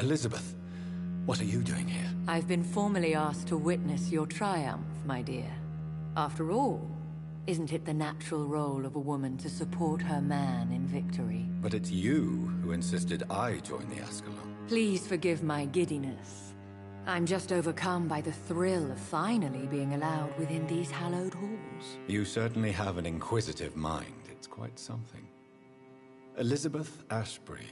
Elizabeth, what are you doing here? I've been formally asked to witness your triumph, my dear. After all, isn't it the natural role of a woman to support her man in victory? But it's you who insisted I join the Ascalon. Please forgive my giddiness. I'm just overcome by the thrill of finally being allowed within these hallowed halls. You certainly have an inquisitive mind. It's quite something. Elizabeth Ashbury,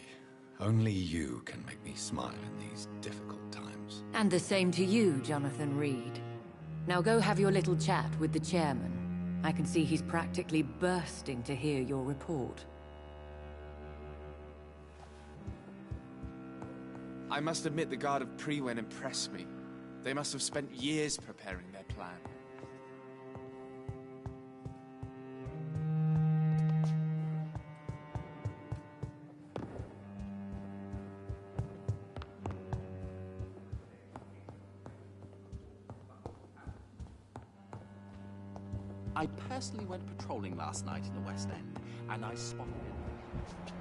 only you can make me smile in these difficult times. And the same to you, Jonathan Reed. Now go have your little chat with the chairman. I can see he's practically bursting to hear your report. I must admit the Guard of Priwen impressed me. They must have spent years preparing their plan. I personally went patrolling last night in the West End, and I spotted it.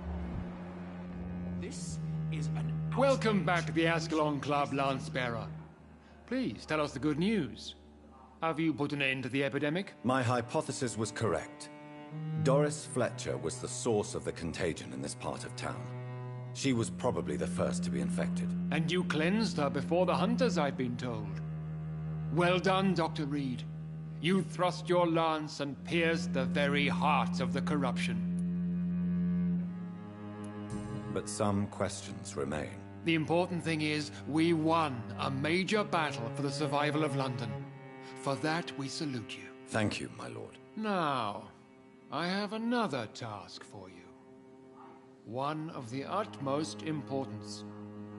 This is an Welcome back to the Ascalon Club, Lance-Bearer. Please, tell us the good news. Have you put an end to the epidemic? My hypothesis was correct. Doris Fletcher was the source of the contagion in this part of town. She was probably the first to be infected. And you cleansed her before the hunters, I've been told. Well done, Dr. Reed. You thrust your lance and pierced the very heart of the corruption. But some questions remain. The important thing is, we won a major battle for the survival of London. For that, we salute you. Thank you, my lord. Now, I have another task for you. One of the utmost importance.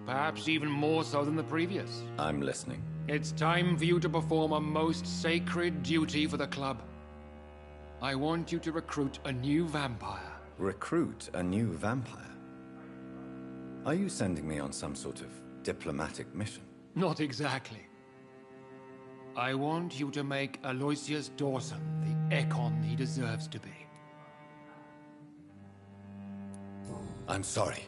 Perhaps even more so than the previous. I'm listening. It's time for you to perform a most sacred duty for the club. I want you to recruit a new vampire. Recruit a new vampire? Are you sending me on some sort of diplomatic mission? Not exactly. I want you to make Aloysius Dawson the Ekon he deserves to be. I'm sorry,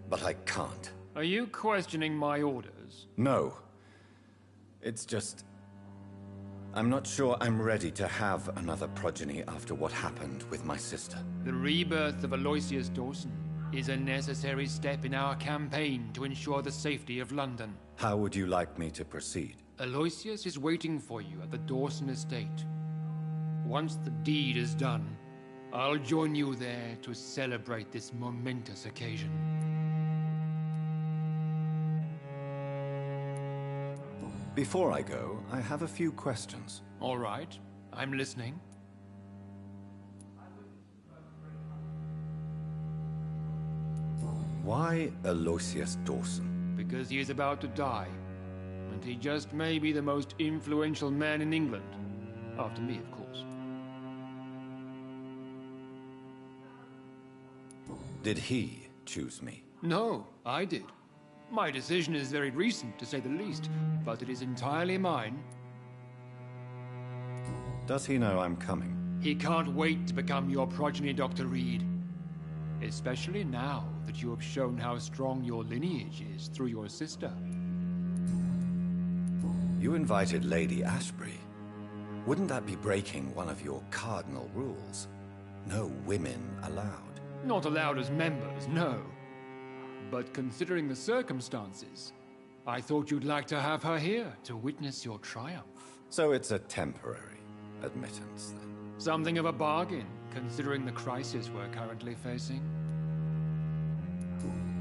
but I can't. Are you questioning my orders? No. It's just... I'm not sure I'm ready to have another progeny after what happened with my sister. The rebirth of Aloysius Dawson is a necessary step in our campaign to ensure the safety of London. How would you like me to proceed? Aloysius is waiting for you at the Dawson estate. Once the deed is done, I'll join you there to celebrate this momentous occasion. Before I go, I have a few questions. All right, I'm listening. Why Aloysius Dawson? Because he is about to die, and he just may be the most influential man in England. After me, of course. Did he choose me? No, I did. My decision is very recent, to say the least, but it is entirely mine. Does he know I'm coming? He can't wait to become your progeny, Dr. Reed. Especially now that you have shown how strong your lineage is through your sister. You invited Lady Ashbury. Wouldn't that be breaking one of your cardinal rules? No women allowed. Not allowed as members, no. But considering the circumstances, I thought you'd like to have her here to witness your triumph. So it's a temporary admittance, then? Something of a bargain, considering the crisis we're currently facing.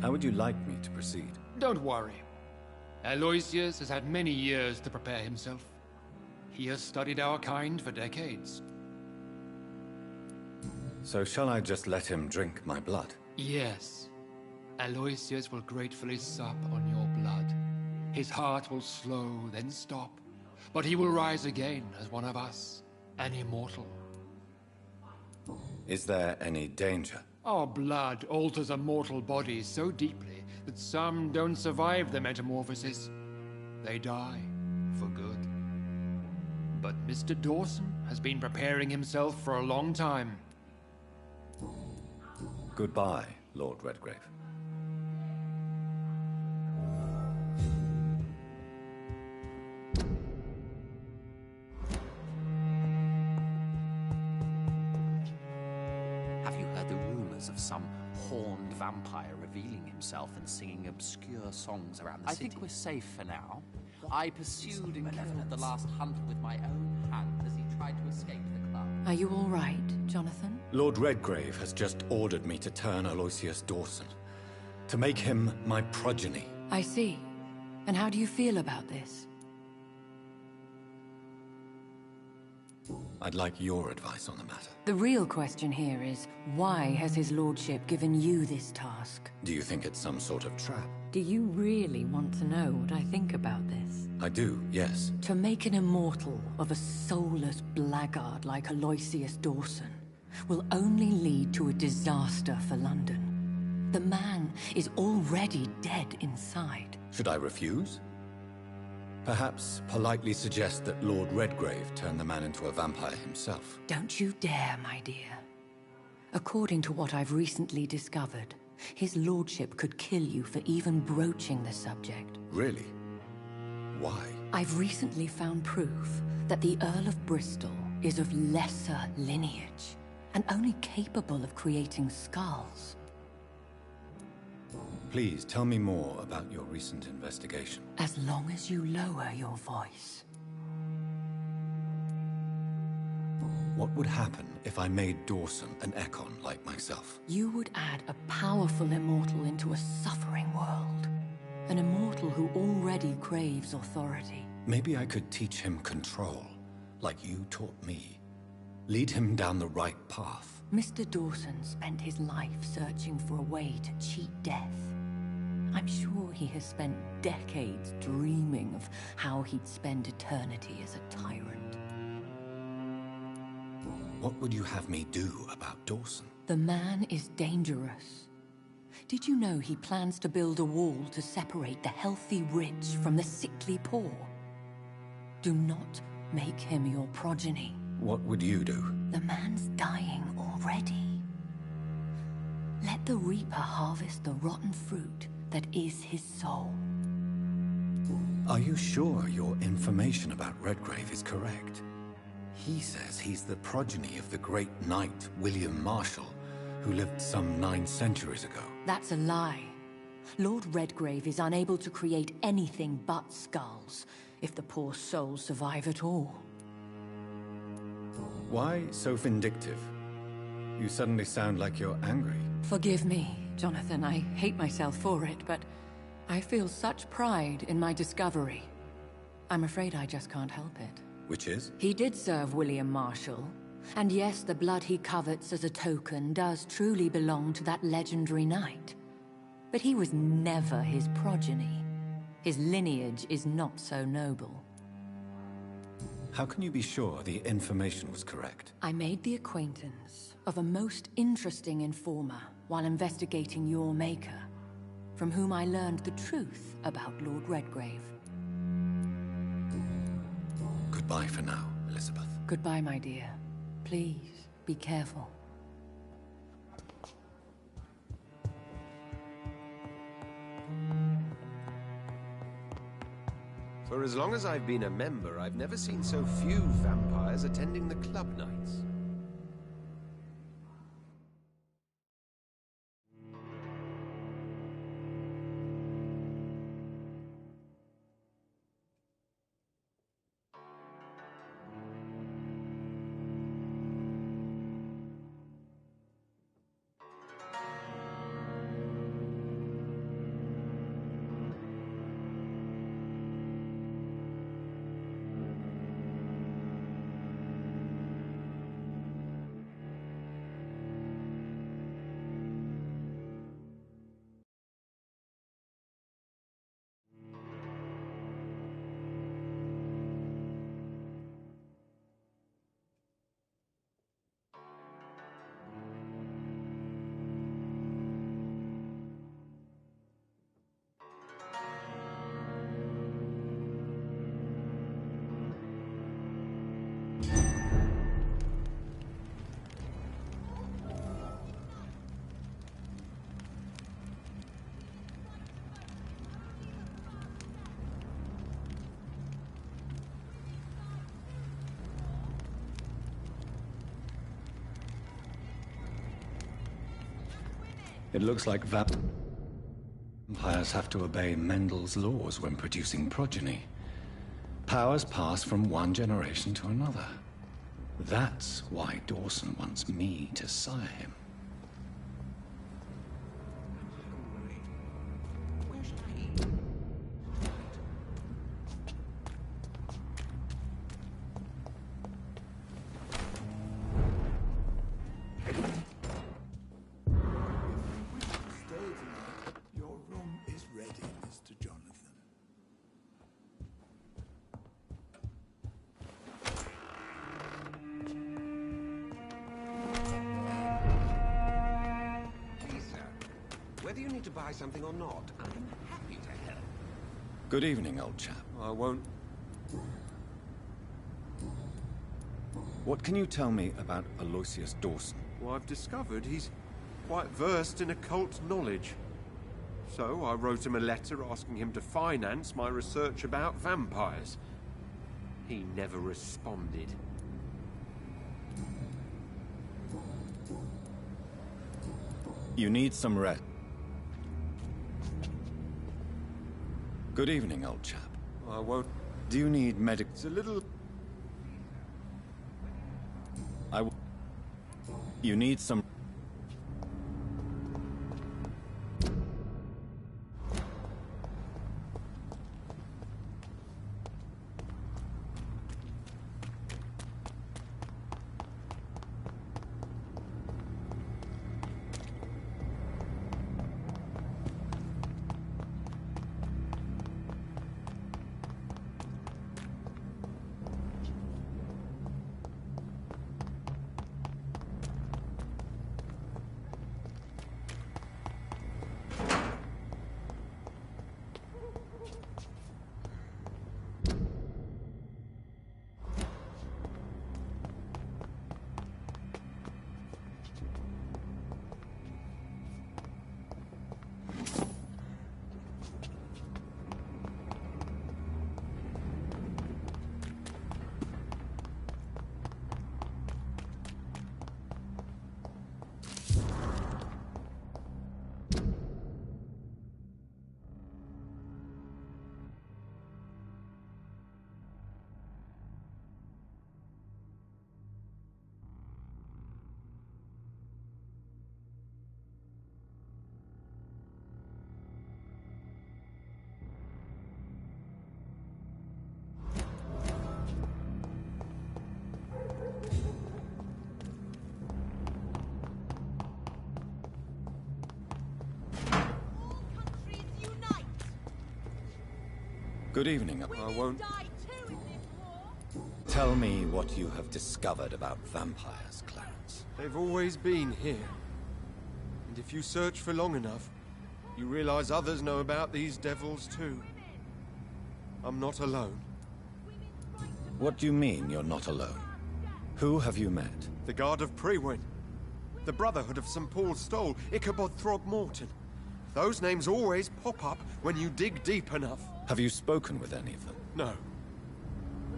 How would you like me to proceed? Don't worry. Aloysius has had many years to prepare himself. He has studied our kind for decades. So shall I just let him drink my blood? Yes. Aloysius will gratefully sup on your blood. His heart will slow, then stop. But he will rise again as one of us, an immortal. Is there any danger? Our blood alters a mortal body so deeply that some don't survive the metamorphosis. They die for good. But Mr. Dawson has been preparing himself for a long time. Goodbye, Lord Redgrave. whispers of some horned vampire revealing himself and singing obscure songs around the city. I think we're safe for now. I pursued and killed the last hunter with my own hand as he tried to escape the club. Are you all right, Jonathan? Lord Redgrave has just ordered me to turn Aloysius Dawson, to make him my progeny. I see. And how do you feel about this? I'd like your advice on the matter. The real question here is, why has his lordship given you this task? Do you think it's some sort of trap? Do you really want to know what I think about this? I do, yes. To make an immortal of a soulless blackguard like Aloysius Dawson will only lead to a disaster for London. The man is already dead inside. Should I refuse? Perhaps politely suggest that Lord Redgrave turn the man into a vampire himself. Don't you dare, my dear. According to what I've recently discovered, his lordship could kill you for even broaching the subject. Really? Why? I've recently found proof that the Earl of Bristol is of lesser lineage, and only capable of creating skulls. Please tell me more about your recent investigation. As long as you lower your voice. What would happen if I made Dawson an Ekon like myself? You would add a powerful immortal into a suffering world. An immortal who already craves authority. Maybe I could teach him control, like you taught me. Lead him down the right path. Mr. Dawson spent his life searching for a way to cheat death. I'm sure he has spent decades dreaming of how he'd spend eternity as a tyrant. What would you have me do about Dawson? The man is dangerous. Did you know he plans to build a wall to separate the healthy rich from the sickly poor? Do not make him your progeny. What would you do? The man's dying already. Let the Reaper harvest the rotten fruit that is his soul. Are you sure your information about Redgrave is correct? He says he's the progeny of the great knight William Marshall, who lived some 9 centuries ago. That's a lie. Lord Redgrave is unable to create anything but skulls, if the poor souls survive at all. Why so vindictive? You suddenly sound like you're angry. Forgive me, Jonathan. I hate myself for it, but I feel such pride in my discovery. I'm afraid I just can't help it. Which is? He did serve William Marshall. And yes, the blood he covets as a token does truly belong to that legendary knight. But he was never his progeny. His lineage is not so noble. How can you be sure the information was correct? I made the acquaintance of a most interesting informer while investigating your maker, from whom I learned the truth about Lord Redgrave. Goodbye for now, Elizabeth. Goodbye, my dear. Please, be careful. For as long as I've been a member, I've never seen so few vampires attending the club nights. It looks like vampires have to obey Mendel's laws when producing progeny. Powers pass from one generation to another. That's why Dawson wants me to sire him. Your room is ready, Mr. Jonathan. Please, sir. Whether you need to buy something or not, I'm happy to help. Good evening, old chap. I won't. What can you tell me about Aloysius Dawson? Well, I've discovered he's quite versed in occult knowledge. So I wrote him a letter asking him to finance my research about vampires. He never responded. You need some rest. Good evening, old chap. I won't. Do you need medic... It's a little... You need some... Good evening. I won't. Tell me what you have discovered about vampires, Clarence. They've always been here. And if you search for long enough, you realize others know about these devils too. I'm not alone. What do you mean you're not alone? Who have you met? The Guard of Prewin. The Brotherhood of St. Paul's Stole. Ichabod Throgmorton. Those names always pop up when you dig deep enough. Have you spoken with any of them? No.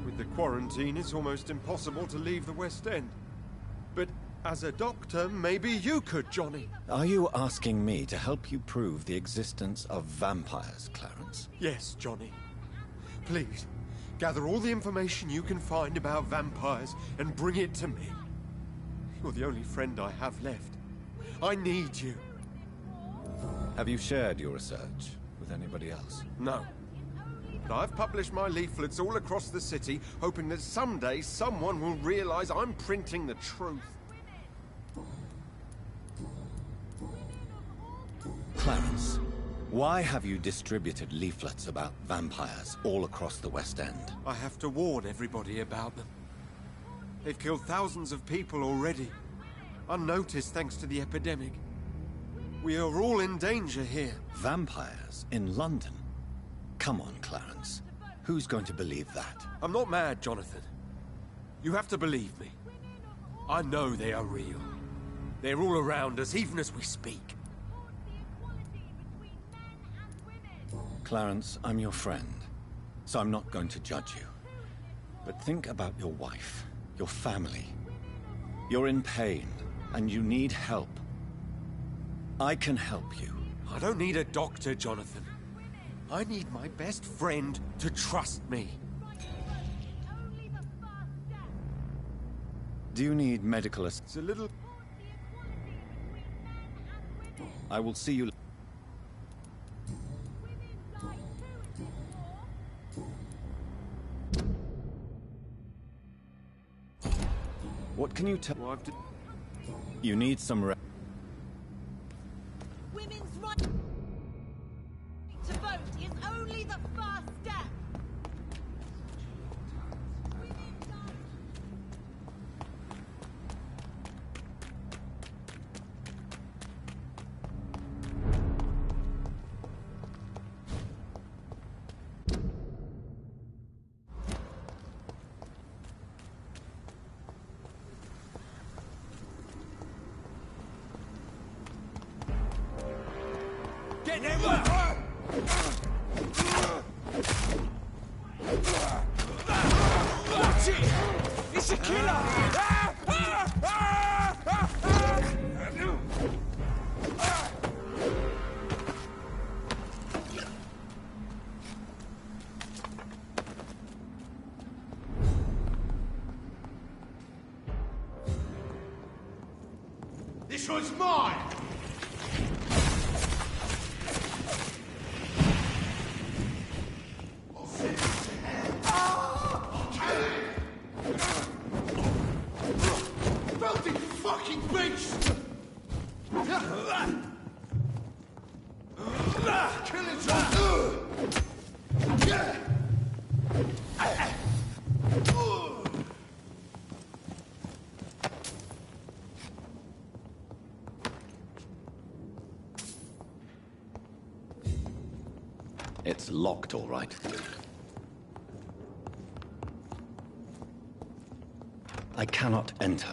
With the quarantine, it's almost impossible to leave the West End. But as a doctor, maybe you could, Johnny. Are you asking me to help you prove the existence of vampires, Clarence? Yes, Johnny. Please, gather all the information you can find about vampires and bring it to me. You're the only friend I have left. I need you. Have you shared your research with anybody else? No. But I've published my leaflets all across the city, hoping that someday someone will realize I'm printing the truth. Clarence, why have you distributed leaflets about vampires all across the West End? I have to warn everybody about them. They've killed thousands of people already, unnoticed thanks to the epidemic. We are all in danger here. Vampires in London? Come on, Clarence. Who's going to believe that? I'm not mad, Jonathan. You have to believe me. I know they are real. They're all around us, even as we speak. Clarence, I'm your friend, so I'm not going to judge you. But think about your wife, your family. You're in pain, and you need help. I can help you. I don't need a doctor, Jonathan. I need my best friend to trust me. Do you need medical It's a little... I will see you. What can you tell? Well, You need some rest. Women's right to vote is only the first step. Get him! Watch it! It's a killer! This one's mine! Filthy fucking beast! Kill it all! It's locked, all right. I cannot enter.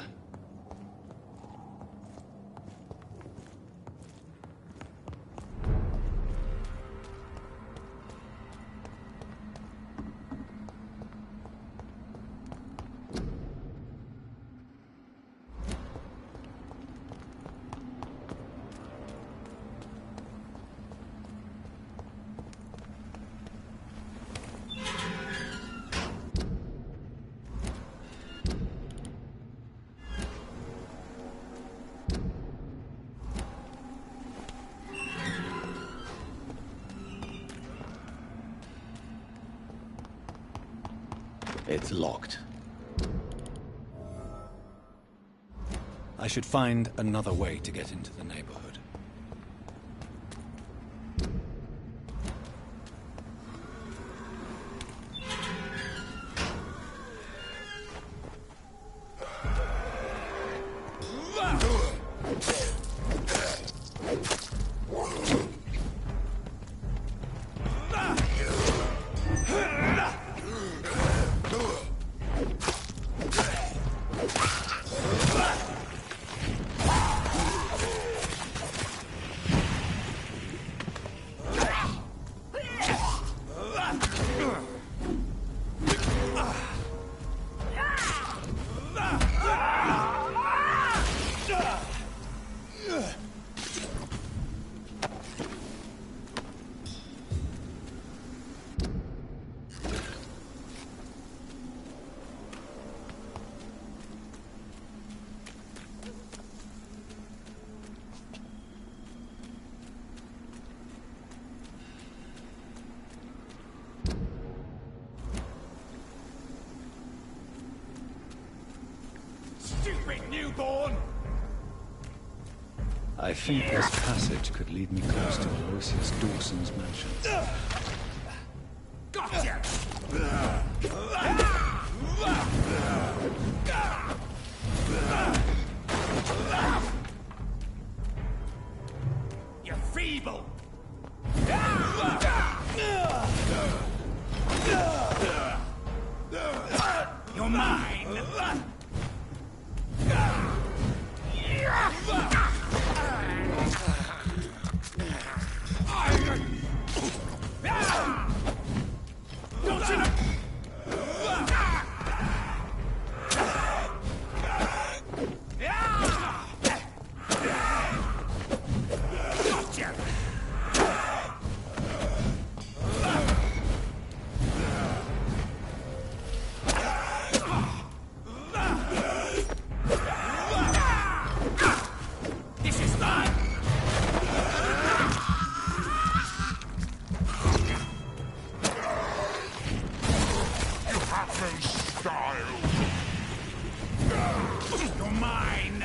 It's locked. I should find another way to get into the neighborhood. Stupid newborn! I think this passage could lead me close to Aloysius Dawson's mansion. Gotcha! You're feeble! You're mine! style! You're mine!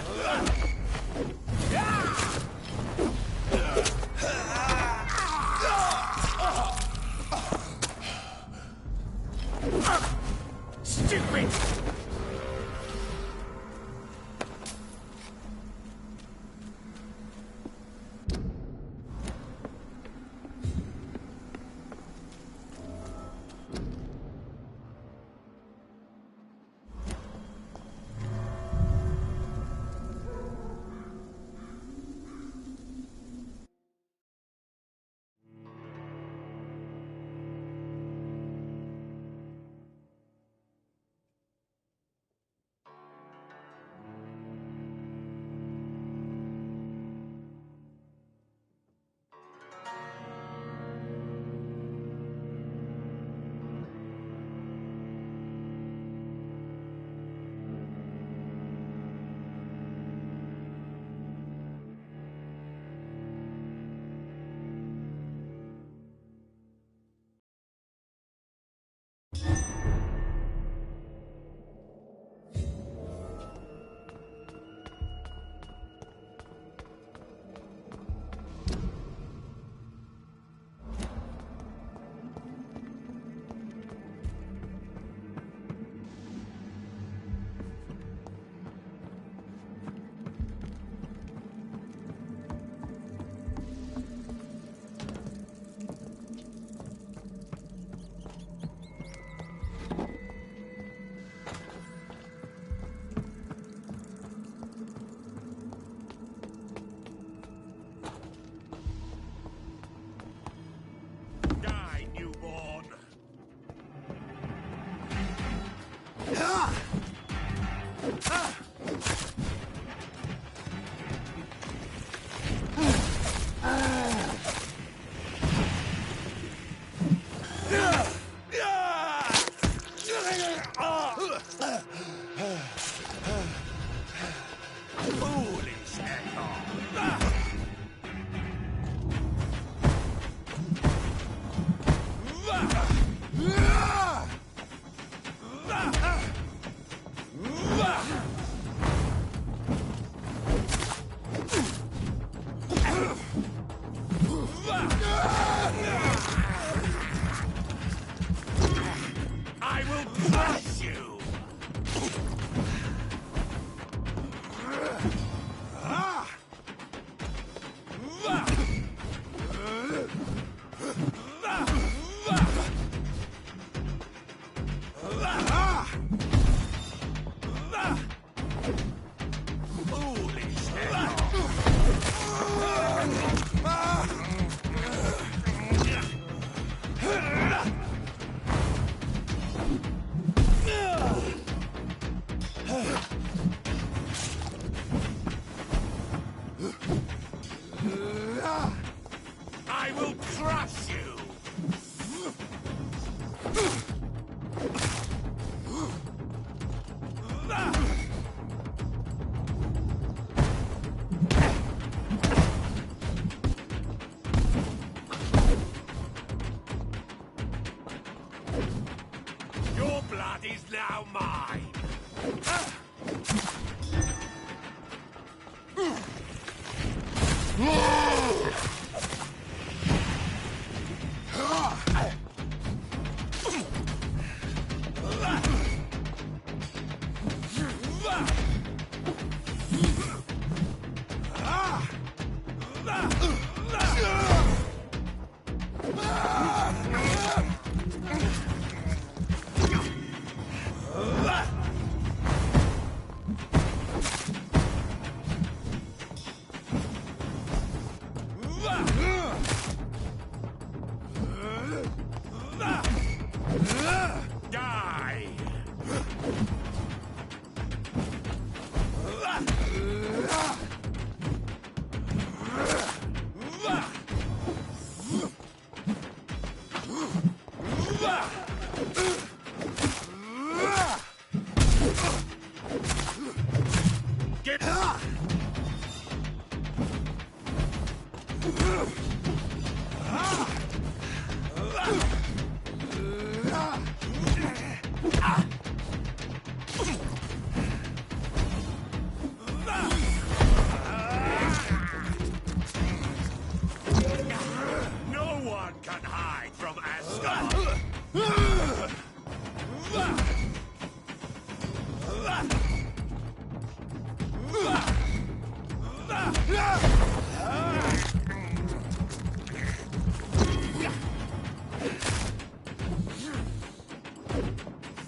Stupid!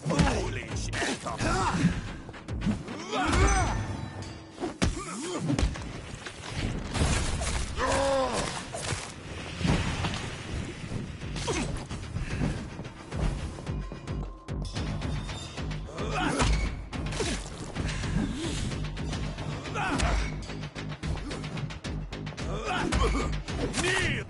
Foolish Echo. Kneel!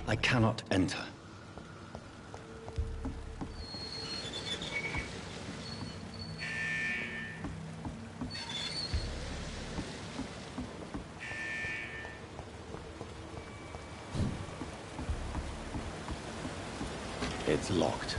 I cannot enter. It's locked.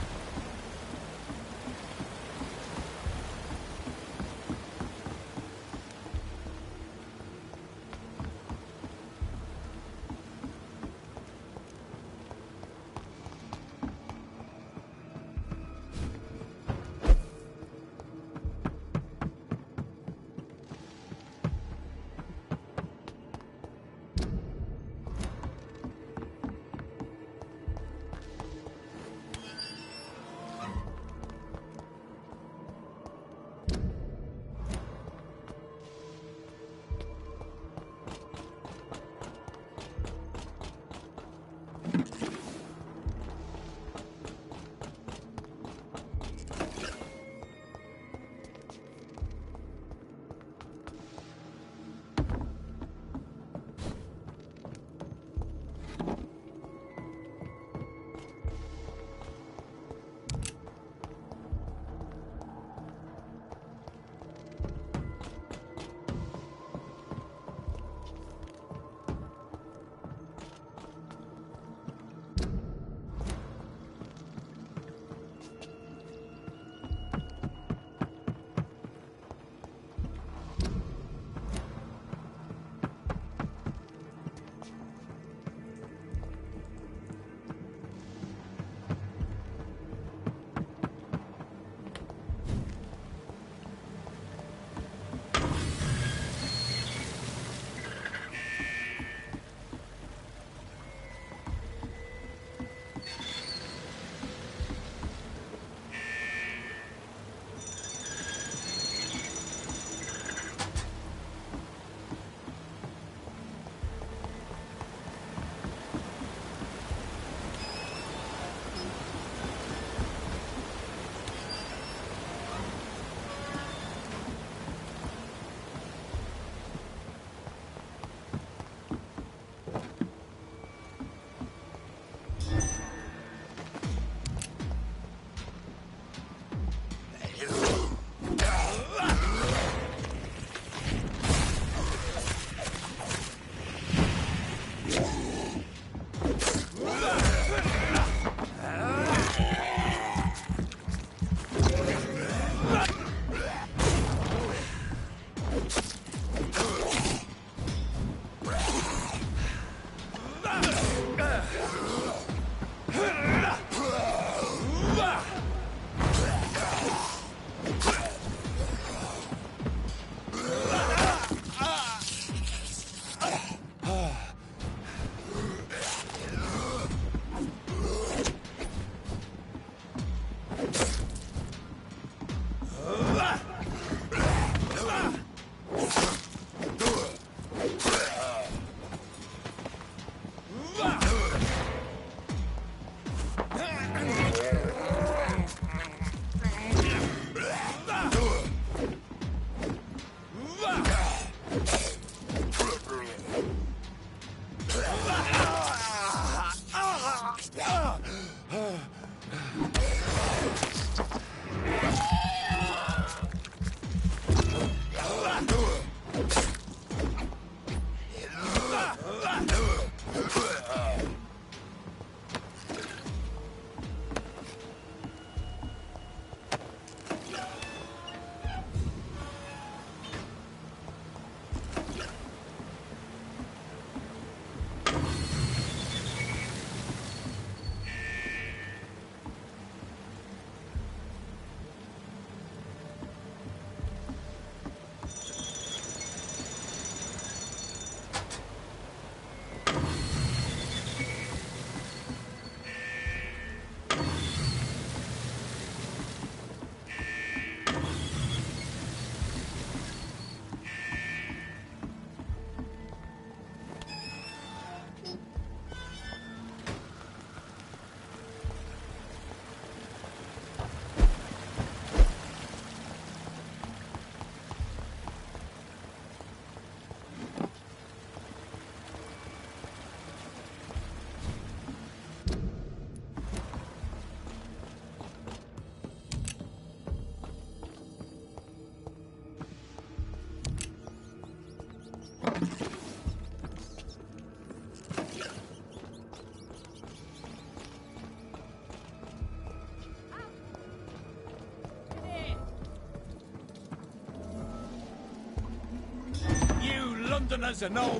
Londoners and all...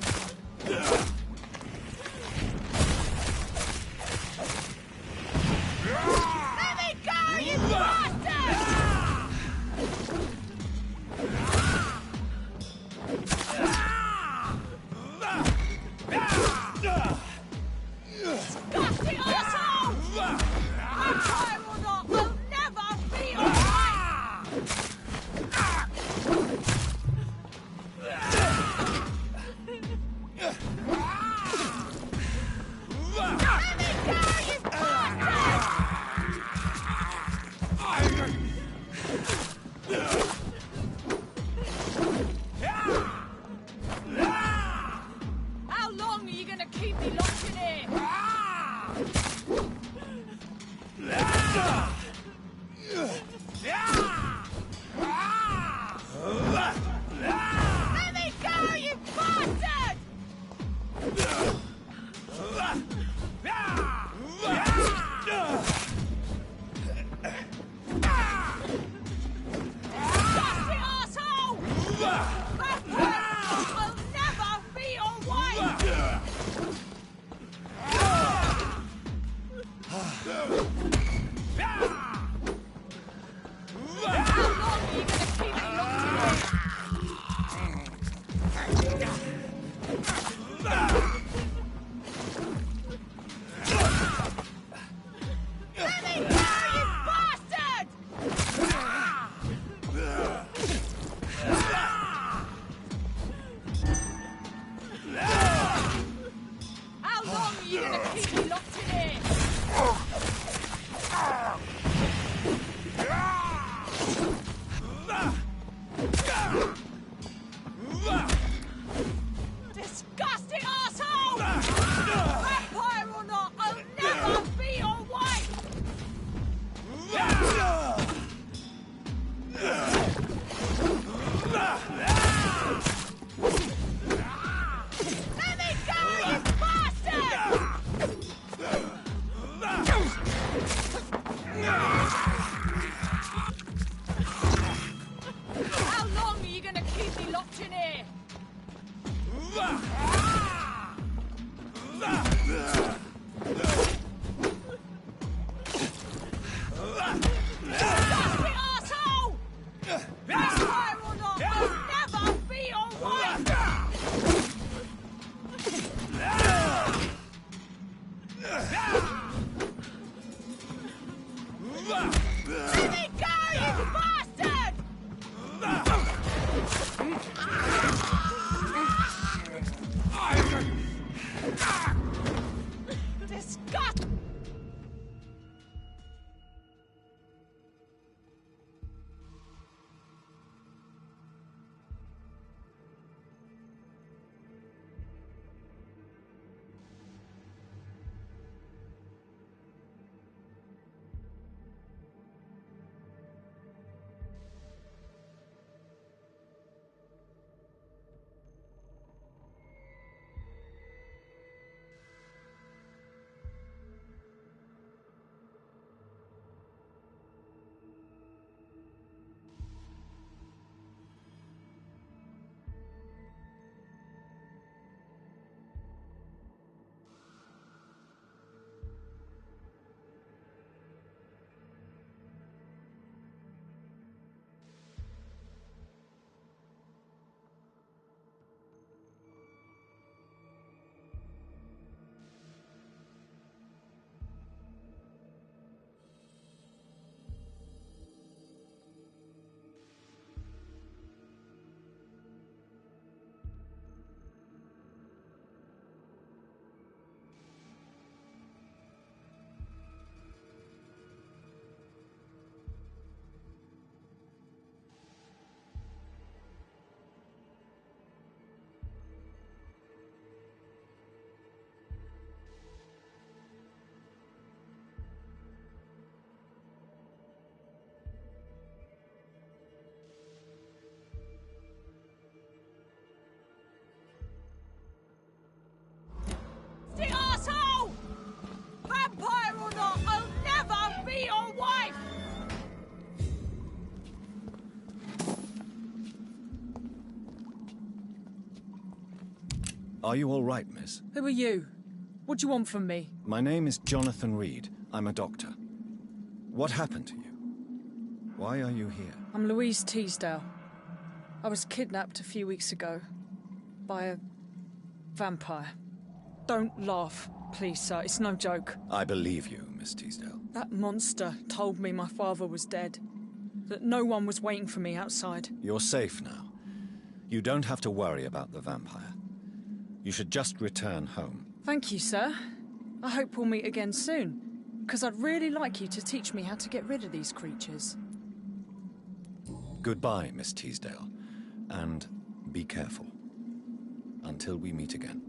Let me go, you bastard! Disgusting asshole! Vampire or not, I'll never be alright! Let me go, you bastard! How long are you gonna keep me locked in here? Let me go, you bastard! Disgusting asshole! Vampire, I'll never be alright! How long are you gonna keep me locked in here? Let me go, you bastard! How long are you gonna keep me locked in here? Disgusting asshole! Vampire or not, I'll never be alright! Let me go, you bastard! How long are you gonna keep me locked in here? Disgusting asshole! Vampire or not, I'll never be alright! Let me go, you bastard! Are you all right, miss? Who are you? What do you want from me? My name is Jonathan Reed. I'm a doctor. What happened to you? Why are you here? I'm Louise Teasdale. I was kidnapped a few weeks ago by a vampire. Don't laugh, please, sir. It's no joke. I believe you, Miss Teasdale. That monster told me my father was dead. That no one was waiting for me outside. You're safe now. You don't have to worry about the vampire. You should just return home. Thank you, sir. I hope we'll meet again soon, because I'd really like you to teach me how to get rid of these creatures. Goodbye, Miss Teasdale. And be careful. Until we meet again.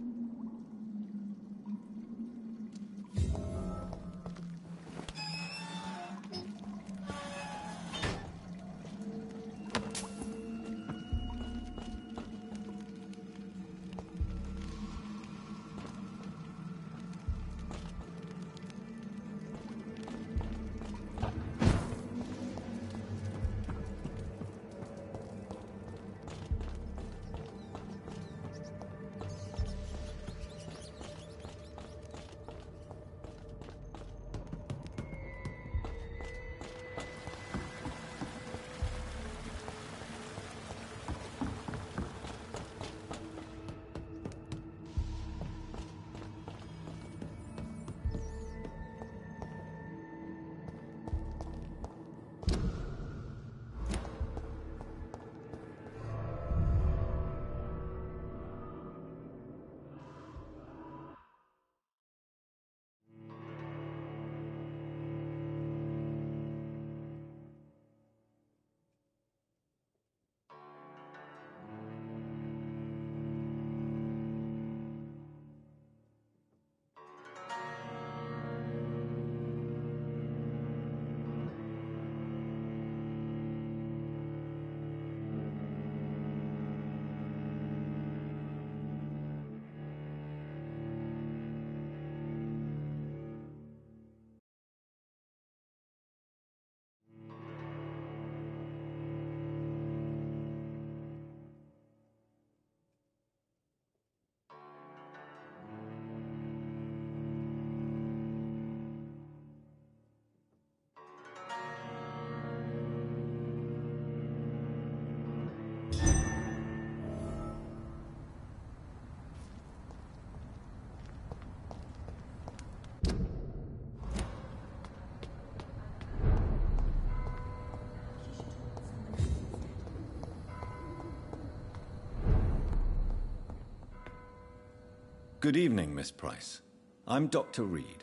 Good evening, Miss Price. I'm Dr. Reed.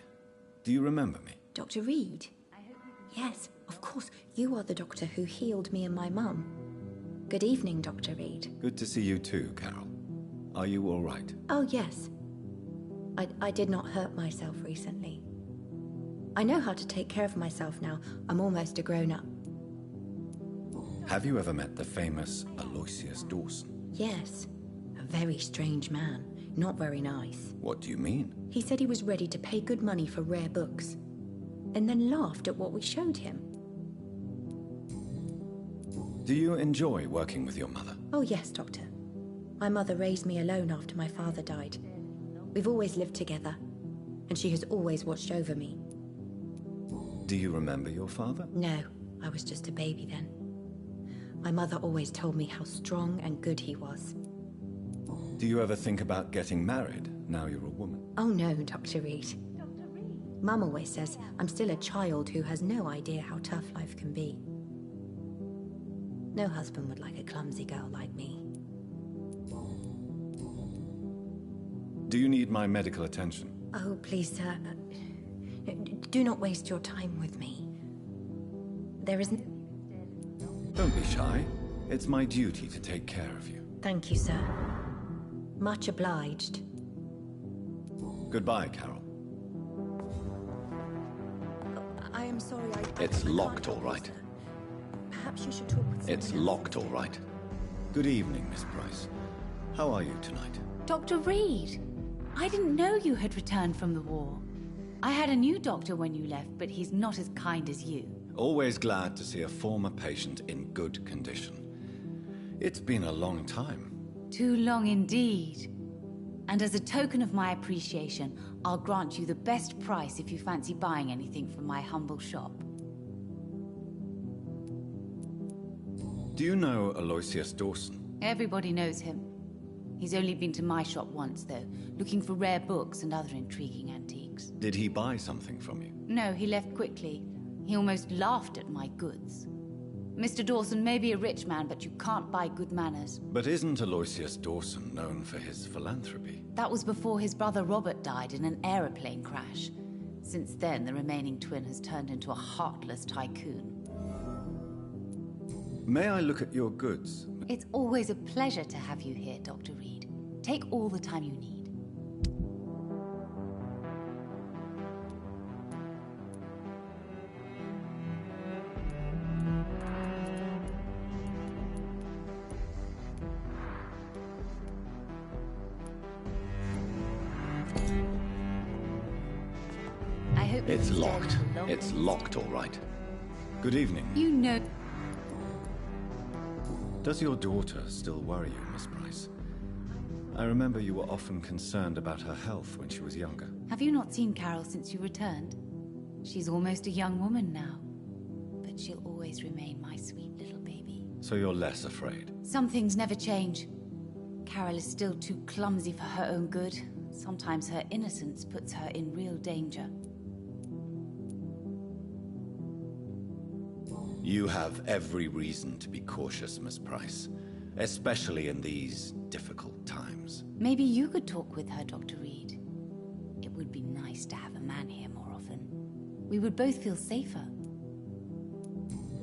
Do you remember me? Dr. Reed? Yes, of course. You are the doctor who healed me and my mum. Good evening, Dr. Reed. Good to see you too, Carol. Are you all right? Oh, yes. I did not hurt myself recently. I know how to take care of myself now. I'm almost a grown-up. Have you ever met the famous Aloysius Dawson? Yes. A very strange man. Not very nice. What do you mean? He said he was ready to pay good money for rare books, and then laughed at what we showed him. Do you enjoy working with your mother? Oh yes, Doctor. My mother raised me alone after my father died. We've always lived together, and she has always watched over me. Do you remember your father? No, I was just a baby then. My mother always told me how strong and good he was. Do you ever think about getting married, now you're a woman? Oh no, Dr. Reed. Mum always says I'm still a child who has no idea how tough life can be. No husband would like a clumsy girl like me. Do you need my medical attention? Oh, please, sir. Do not waste your time with me. There isn't... Don't be shy. It's my duty to take care of you. Thank you, sir. Much obliged. Goodbye, Carol. I am sorry, It's locked, all right. Perhaps you should talk with someone It's else. locked, all right. Good evening, Miss Price. How are you tonight? Dr. Reed, I didn't know you had returned from the war. I had a new doctor when you left, but he's not as kind as you. Always glad to see a former patient in good condition. It's been a long time. Too long indeed. And as a token of my appreciation, I'll grant you the best price if you fancy buying anything from my humble shop. Do you know Aloysius Dawson? Everybody knows him. He's only been to my shop once, though, looking for rare books and other intriguing antiques. Did he buy something from you? No, he left quickly. He almost laughed at my goods. Mr. Dawson may be a rich man, but you can't buy good manners. But isn't Aloysius Dawson known for his philanthropy? That was before his brother Robert died in an aeroplane crash. Since then, the remaining twin has turned into a heartless tycoon. May I look at your goods? It's always a pleasure to have you here, Dr. Reed. Take all the time you need. I hope It's locked. It's locked, all right. Good evening. You know... Does your daughter still worry you, Miss Price? I remember you were often concerned about her health when she was younger. Have you not seen Carol since you returned? She's almost a young woman now. But she'll always remain my sweet little baby. So you're less afraid? Some things never change. Carol is still too clumsy for her own good. Sometimes her innocence puts her in real danger. You have every reason to be cautious, Miss Price. Especially in these difficult times. Maybe you could talk with her, Dr. Reed. It would be nice to have a man here more often. We would both feel safer.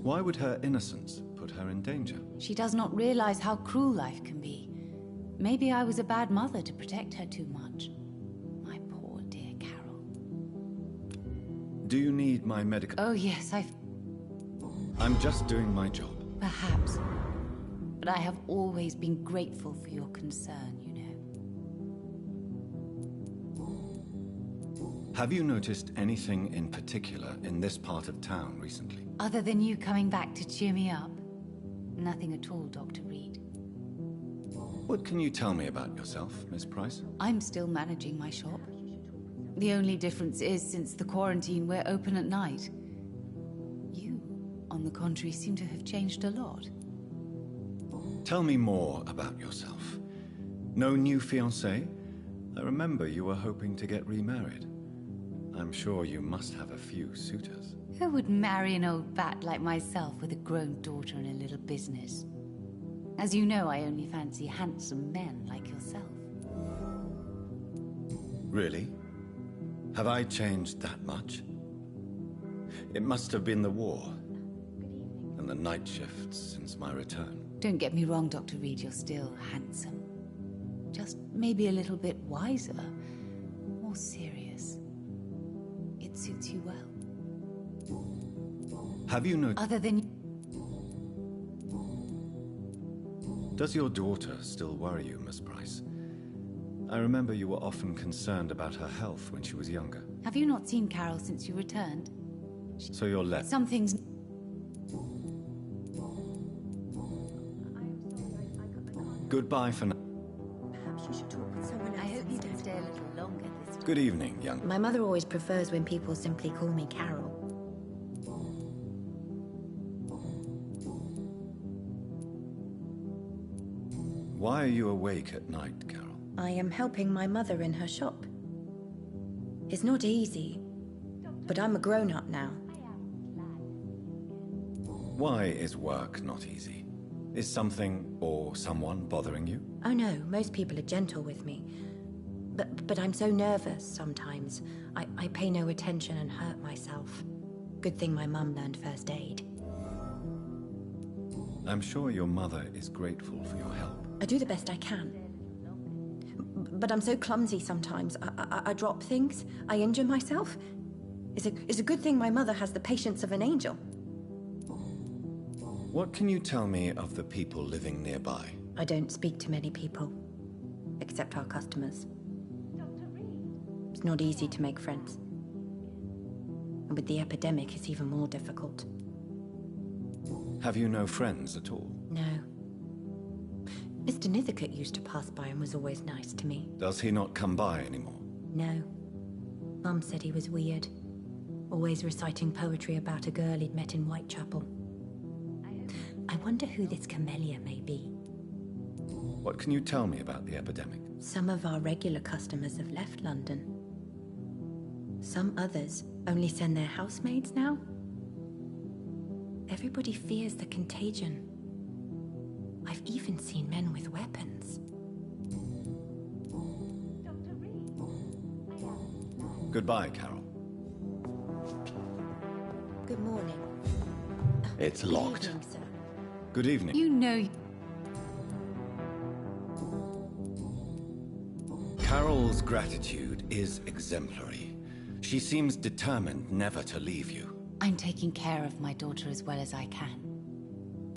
Why would her innocence put her in danger? She does not realize how cruel life can be. Maybe I was a bad mother to protect her too much. My poor dear Carol. Do you need my medical... Oh yes, I'm just doing my job. Perhaps. But I have always been grateful for your concern, you know. Have you noticed anything in particular in this part of town recently? Other than you coming back to cheer me up? Nothing at all, Dr. Reed. What can you tell me about yourself, Miss Price? I'm still managing my shop. The only difference is, since the quarantine, we're open at night. You, on the contrary, seem to have changed a lot. Tell me more about yourself. No new fiancé? I remember you were hoping to get remarried. I'm sure you must have a few suitors. Who would marry an old bat like myself with a grown daughter and a little business? As you know, I only fancy handsome men like yourself. Really? Have I changed that much? It must have been the war and the night shifts since my return. Don't get me wrong, Dr. Reed, you're still handsome. Just maybe a little bit wiser, more serious. It suits you well. Have you noticed... Other than... Does your daughter still worry you, Miss Price? I remember you were often concerned about her health when she was younger. Have you not seen Carol since you returned? So you're left... Some things... Goodbye for now. Perhaps you should talk with someone else. I hope you can stay a little longer this time. Good evening, young... My mother always prefers when people simply call me Carol. Why are you awake at night, Carol? I am helping my mother in her shop. It's not easy, but I'm a grown-up now. Why is work not easy? Is something or someone bothering you? Oh no, most people are gentle with me. But I'm so nervous sometimes. I pay no attention and hurt myself. Good thing my mum learned first aid. I'm sure your mother is grateful for your help. I do the best I can. But I'm so clumsy sometimes. I drop things. I injure myself. It's a good thing my mother has the patience of an angel. What can you tell me of the people living nearby? I don't speak to many people, except our customers. It's not easy to make friends. And with the epidemic, it's even more difficult. Have you no friends at all? No. Mr. Nithicut used to pass by and was always nice to me. Does he not come by anymore? No. Mum said he was weird. Always reciting poetry about a girl he'd met in Whitechapel. I wonder who this camellia may be. What can you tell me about the epidemic? Some of our regular customers have left London. Some others only send their housemaids now. Everybody fears the contagion. I've even seen men with weapons. Goodbye, Carol. Good morning. It's Good locked. evening, sir. Good evening. You know... Carol's gratitude is exemplary. She seems determined never to leave you. I'm taking care of my daughter as well as I can.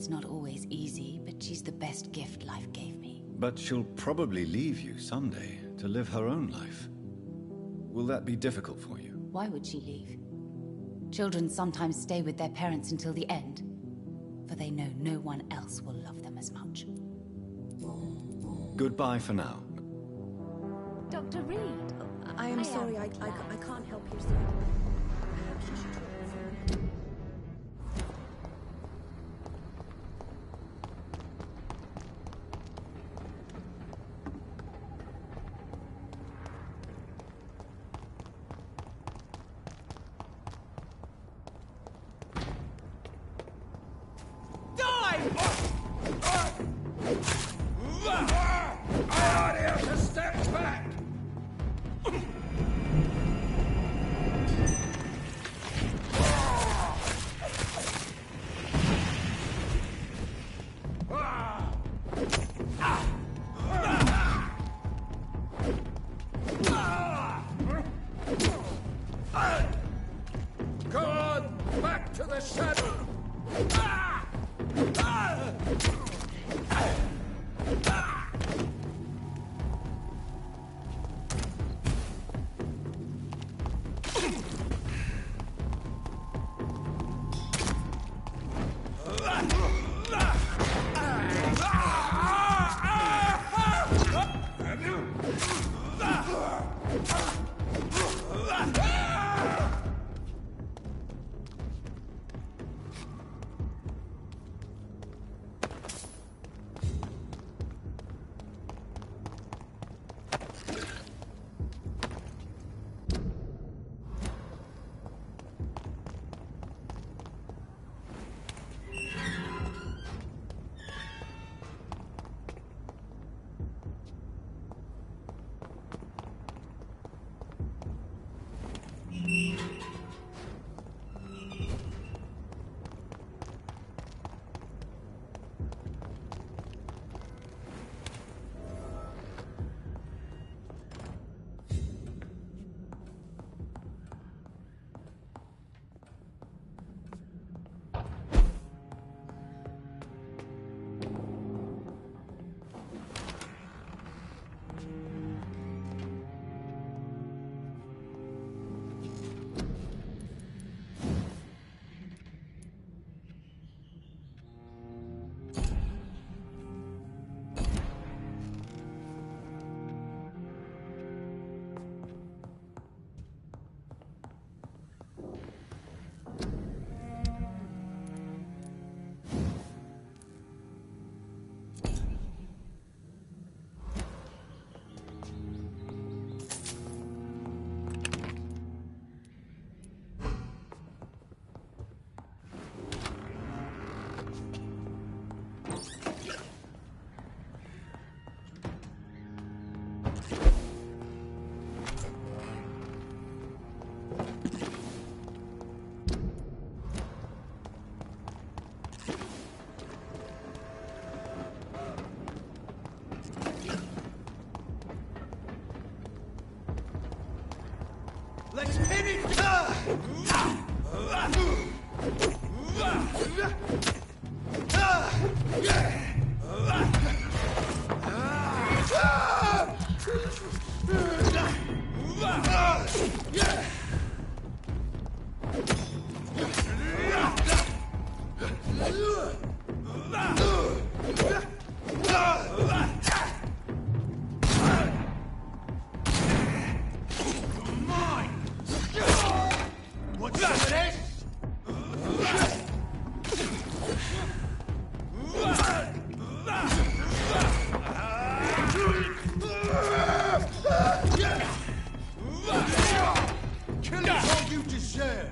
It's not always easy, but she's the best gift life gave me. But she'll probably leave you someday to live her own life. Will that be difficult for you? Why would she leave? Children sometimes stay with their parents until the end, for they know no one else will love them as much. Goodbye for now. Dr. Reed. I am sorry, I can't help you, sir. Perhaps you should talk with someone. Kill is all you deserve.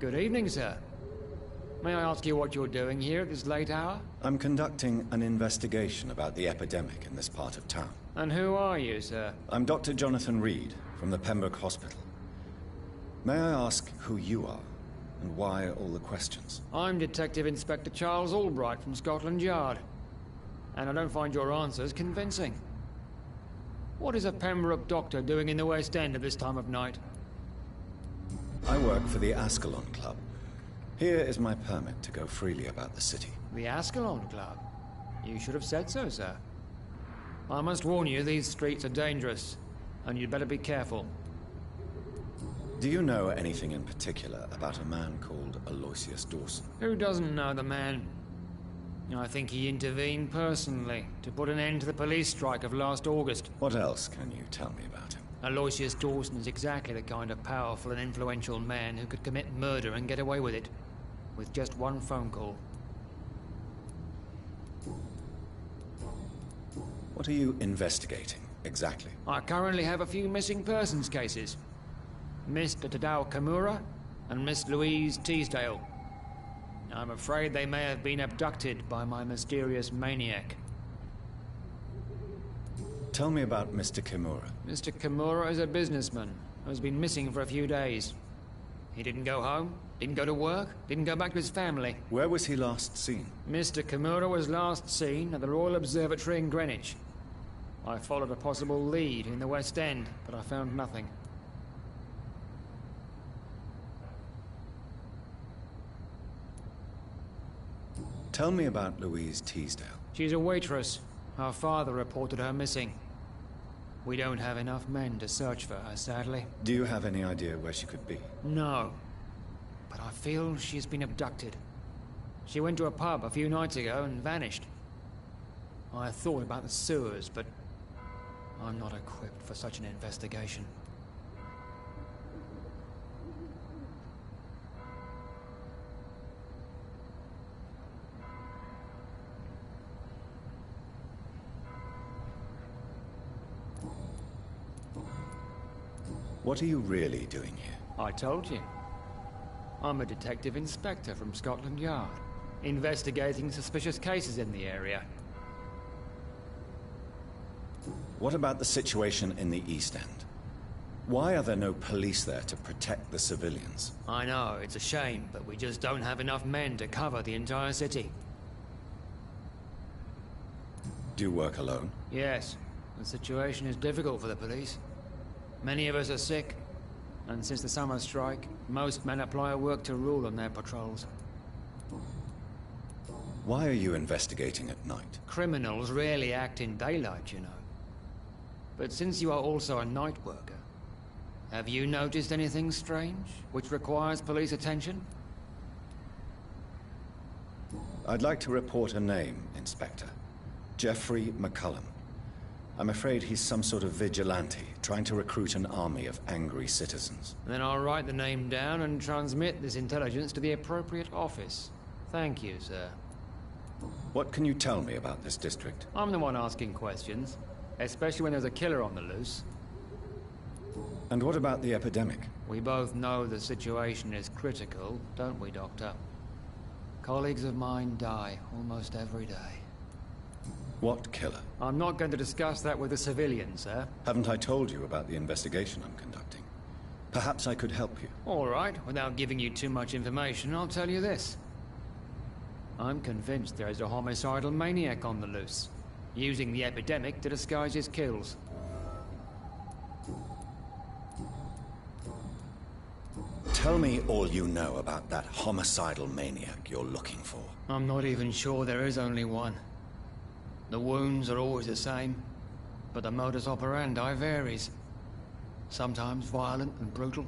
Good evening, sir. May I ask you what you're doing here at this late hour? I'm conducting an investigation about the epidemic in this part of town. And who are you, sir? I'm Dr. Jonathan Reed, from the Pembroke Hospital. May I ask who you are, and why all the questions? I'm Detective Inspector Charles Albright from Scotland Yard. And I don't find your answers convincing. What is a Pembroke doctor doing in the West End at this time of night? I work for the Ascalon Club. Here is my permit to go freely about the city. The Ascalon Club? You should have said so, sir. I must warn you, these streets are dangerous, and you'd better be careful. Do you know anything in particular about a man called Aloysius Dawson? Who doesn't know the man? I think he intervened personally to put an end to the police strike of last August. What else can you tell me about him? Aloysius Dawson is exactly the kind of powerful and influential man who could commit murder and get away with it, with just one phone call. What are you investigating, exactly? I currently have a few missing persons cases. Mr. Tadao Kimura and Miss Louise Teasdale. I'm afraid they may have been abducted by my mysterious maniac. Tell me about Mr. Kimura. Mr. Kimura is a businessman who has been missing for a few days. He didn't go home, didn't go to work, didn't go back to his family. Where was he last seen? Mr. Kimura was last seen at the Royal Observatory in Greenwich. I followed a possible lead in the West End, but I found nothing. Tell me about Louise Teasdale. She's a waitress. Her father reported her missing. We don't have enough men to search for her, sadly. Do you have any idea where she could be? No. But I feel she's been abducted. She went to a pub a few nights ago and vanished. I thought about the sewers, but I'm not equipped for such an investigation. What are you really doing here? I told you. I'm a detective inspector from Scotland Yard, investigating suspicious cases in the area. What about the situation in the East End? Why are there no police there to protect the civilians? I know, it's a shame, but we just don't have enough men to cover the entire city. Do you work alone? Yes. The situation is difficult for the police. Many of us are sick, and since the summer strike, most men apply a work to rule on their patrols. Why are you investigating at night? Criminals rarely act in daylight, you know. But since you are also a night worker, have you noticed anything strange, which requires police attention? I'd like to report a name, Inspector. Geoffrey McCullum. I'm afraid he's some sort of vigilante, trying to recruit an army of angry citizens. Then I'll write the name down and transmit this intelligence to the appropriate office. Thank you, sir. What can you tell me about this district? I'm the one asking questions, especially when there's a killer on the loose. And what about the epidemic? We both know the situation is critical, don't we, Doctor? Colleagues of mine die almost every day. What killer? I'm not going to discuss that with the civilians, sir. Haven't I told you about the investigation I'm conducting? Perhaps I could help you. All right, without giving you too much information, I'll tell you this. I'm convinced there is a homicidal maniac on the loose, using the epidemic to disguise his kills. Tell me all you know about that homicidal maniac you're looking for. I'm not even sure there is only one. The wounds are always the same, but the modus operandi varies. Sometimes violent and brutal,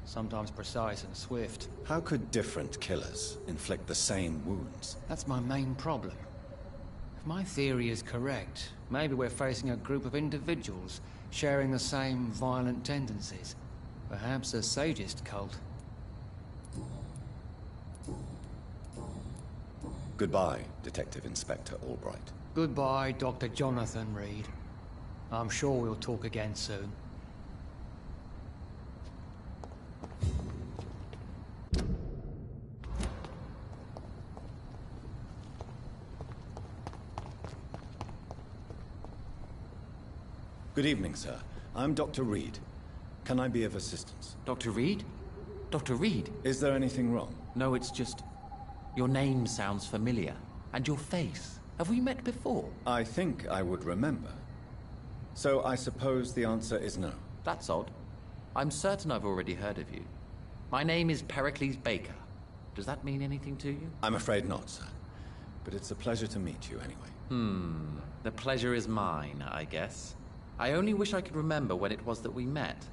sometimes precise and swift. How could different killers inflict the same wounds? That's my main problem. If my theory is correct, maybe we're facing a group of individuals sharing the same violent tendencies. Perhaps a sadist cult. Goodbye, Detective Inspector Albright. Goodbye, Dr. Jonathan Reed. I'm sure we'll talk again soon. Good evening, sir. I'm Dr. Reed. Can I be of assistance? Dr. Reed? Dr. Reed? Is there anything wrong? No, it's just... your name sounds familiar. And your face. Have we met before? I think I would remember. So I suppose the answer is no. That's odd. I'm certain I've already heard of you. My name is Pericles Baker. Does that mean anything to you? I'm afraid not, sir. But it's a pleasure to meet you anyway. The pleasure is mine, I guess. I only wish I could remember when it was that we met.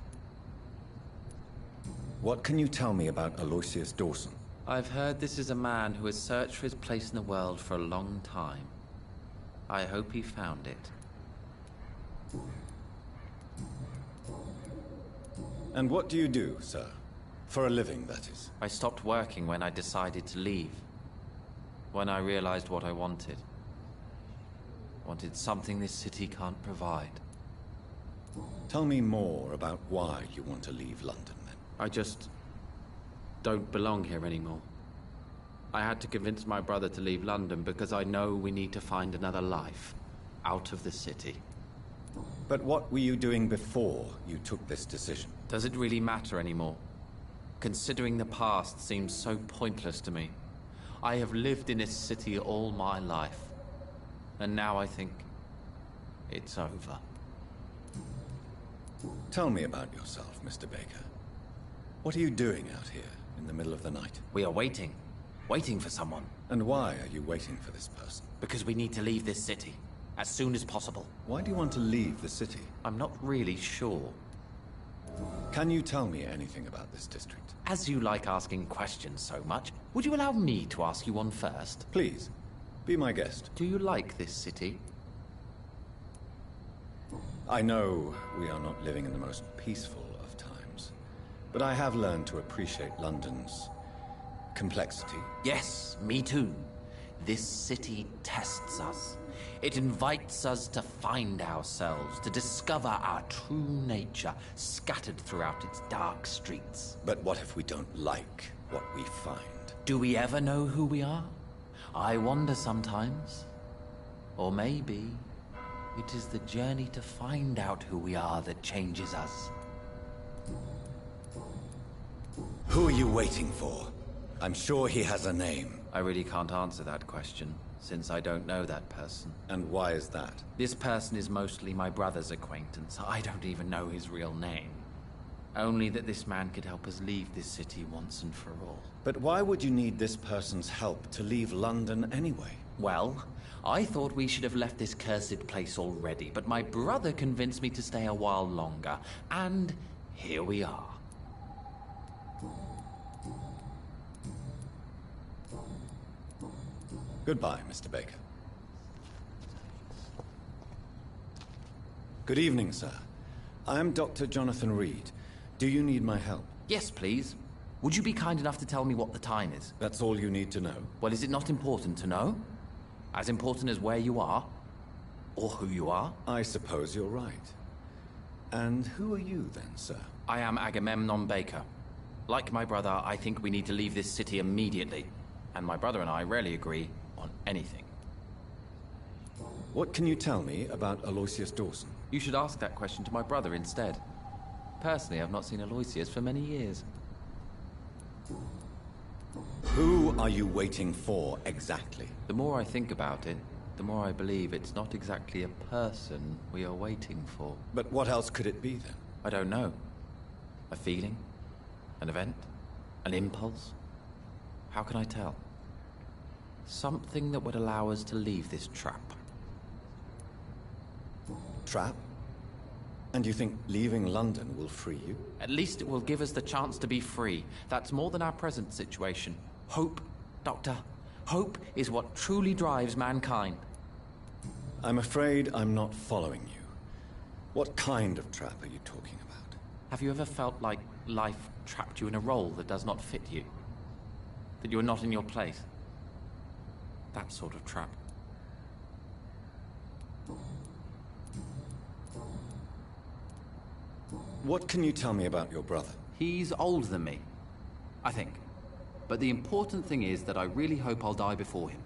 What can you tell me about Aloysius Dawson? I've heard this is a man who has searched for his place in the world for a long time. I hope he found it. And what do you do, sir? For a living, that is. I stopped working when I decided to leave. When I realized what I wanted. Wanted something this city can't provide. Tell me more about why you want to leave London, then. I just don't belong here anymore. I had to convince my brother to leave London because I know we need to find another life out of the city. But what were you doing before you took this decision? Does it really matter anymore? Considering the past seems so pointless to me. I have lived in this city all my life. And now I think it's over. Tell me about yourself, Mr. Baker. What are you doing out here in the middle of the night? We are waiting. Waiting for someone. And why are you waiting for this person? Because we need to leave this city. As soon as possible. Why do you want to leave the city? I'm not really sure. Can you tell me anything about this district? As you like asking questions so much, would you allow me to ask you one first? Please, be my guest. Do you like this city? I know we are not living in the most peaceful of times, but I have learned to appreciate London's complexity. Yes, me too. This city tests us. It invites us to find ourselves, to discover our true nature, scattered throughout its dark streets. But what if we don't like what we find? Do we ever know who we are? I wonder sometimes. Or maybe it is the journey to find out who we are that changes us. Who are you waiting for? I'm sure he has a name. I really can't answer that question, since I don't know that person. And why is that? This person is mostly my brother's acquaintance. I don't even know his real name. Only that this man could help us leave this city once and for all. But why would you need this person's help to leave London anyway? Well, I thought we should have left this cursed place already, but my brother convinced me to stay a while longer, and here we are. Goodbye, Mr. Baker. Good evening, sir. I'm Dr. Jonathan Reed. Do you need my help? Yes, please. Would you be kind enough to tell me what the time is? That's all you need to know. Well, is it not important to know? As important as where you are? Or who you are? I suppose you're right. And who are you then, sir? I am Agamemnon Baker. Like my brother, I think we need to leave this city immediately. And my brother and I rarely agree on anything. What can you tell me about Aloysius Dawson? You should ask that question to my brother instead. Personally, I've not seen Aloysius for many years. Who are you waiting for, exactly? The more I think about it, the more I believe it's not exactly a person we are waiting for. But what else could it be, then? I don't know. A feeling? An event? An impulse? How can I tell? Something that would allow us to leave this trap. Trap? And you think leaving London will free you? At least it will give us the chance to be free. That's more than our present situation. Hope, Doctor. Hope is what truly drives mankind. I'm afraid I'm not following you. What kind of trap are you talking about? Have you ever felt like life trapped you in a role that does not fit you? That you're not in your place? That sort of trap. What can you tell me about your brother? He's older than me, I think. But the important thing is that I really hope I'll die before him.